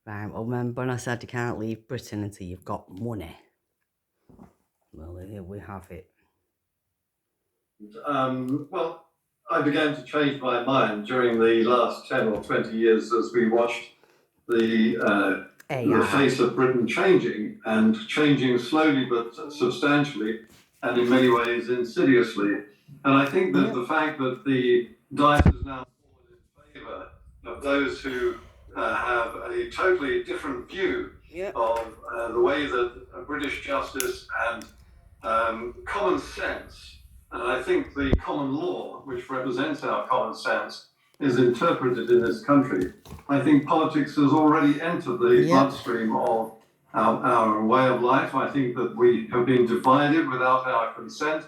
Right, well, remember when I said you can't leave Britain until you've got money? Well, here we have it. Well, I began to change my mind during the last 10 or 20 years as we watched the face of Britain changing, and changing slowly but substantially, and in many ways insidiously. And I think that the fact that the dice has now fallen in favour of those who have a totally different view of the way that British justice and common sense, and I think the common law, which represents our common sense, is interpreted in this country. I think politics has already entered the bloodstream of our way of life. I think that we have been divided without our consent.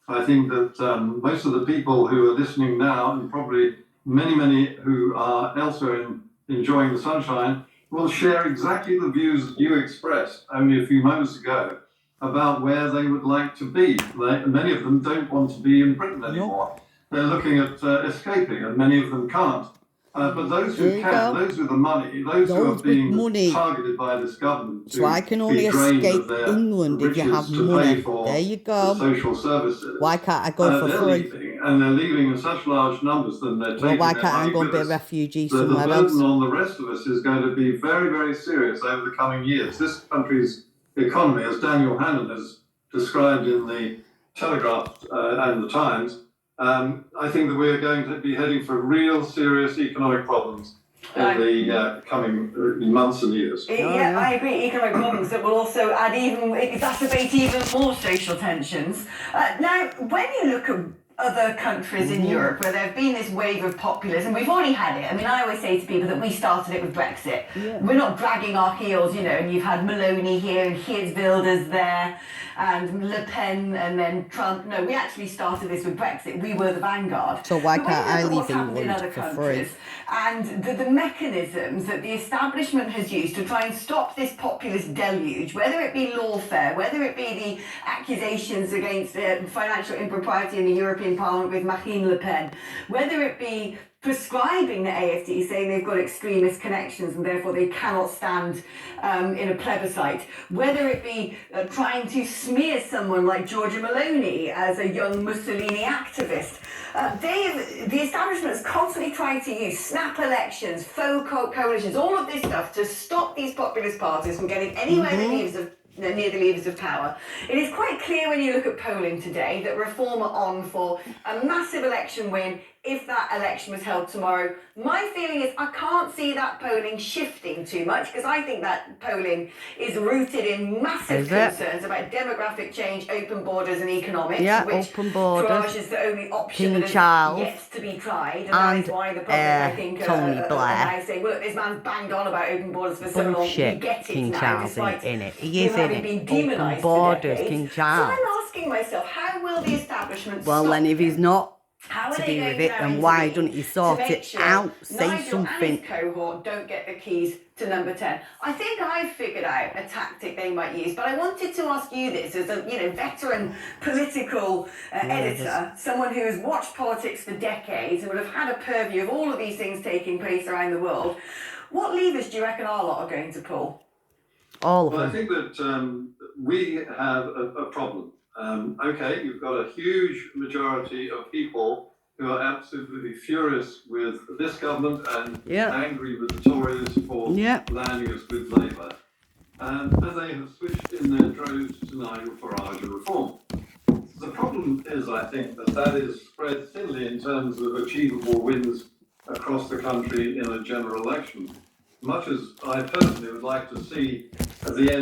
I think that most of the people who are listening now, and probably many who are elsewhere enjoying the sunshine, will share exactly the views that you expressed only a few moments ago about where they would like to be. Many of them don't want to be in Britain anymore. They're looking at escaping, and many of them can't. But those who can, those with the money, those who are being targeted by this government to so I can only escape England if you have money. There you go. Social services. Why can't I go for free? Leaving, and they're leaving in such large numbers that they're taking. Well, why can't I go and be a refugee somewhere else? The burden on the rest of us is going to be very serious over the coming years. This country's economy, as Daniel Hannan has described in the Telegraph and the Times, I think that we're going to be heading for real serious economic problems in the coming months and years. I agree. Economic problems that will also exacerbate even more social tensions. Now, when you look at other countries in Europe where there have been this wave of populism, we've already had it. I mean, I always say to people that we started it with Brexit. We're not dragging our heels, and you've had Maloney here and Geert Wilders there and Le Pen and then Trump. No, we actually started this with Brexit. We were the vanguard. So why can't I leave England for free? And the mechanisms that the establishment has used to try and stop this populist deluge, whether it be lawfare, whether it be the accusations against financial impropriety in the European Parliament with Marine Le Pen, whether it be prescribing the AFD, saying they've got extremist connections and therefore they cannot stand in a plebiscite, whether it be trying to smear someone like Giorgia Meloni as a young Mussolini activist. The establishment has constantly tried to use snap elections, faux coalitions, all of this stuff to stop these populist parties from getting anywhere near the levers of power. It is quite clear when you look at polling today that Reform are on for a massive election win if that election was held tomorrow. My feeling is I can't see that polling shifting too much, because I think that polling is rooted in massive concerns about demographic change, open borders and economics, which open borders, Farage is the only option King that Charles, has yet to be tried, and that is why the public, I think, Tony Blair. I say, well, look, this man's banged on about open borders for so long, we get it King now, Charles despite in it. He is in it. Open borders, King Charles. So I'm asking myself, how will the establishment well, stop then if he's not to be with it, then why don't you sort it out? Say Nigel something. And his cohort don't get the keys to number 10. I think I've figured out a tactic they might use, but I wanted to ask you this as a veteran political editor, someone who has watched politics for decades and would have had a purview of all of these things taking place around the world. What levers do you reckon our lot are going to pull? All of them. I think that we have a problem. Okay, you've got a huge majority of people who are absolutely furious with this government and angry with the Tories for landing us with Labour. And they have switched in their droves to Nigel Farage and Reform. The problem is, I think, that is spread thinly in terms of achievable wins across the country in a general election. Much as I personally would like to see at the end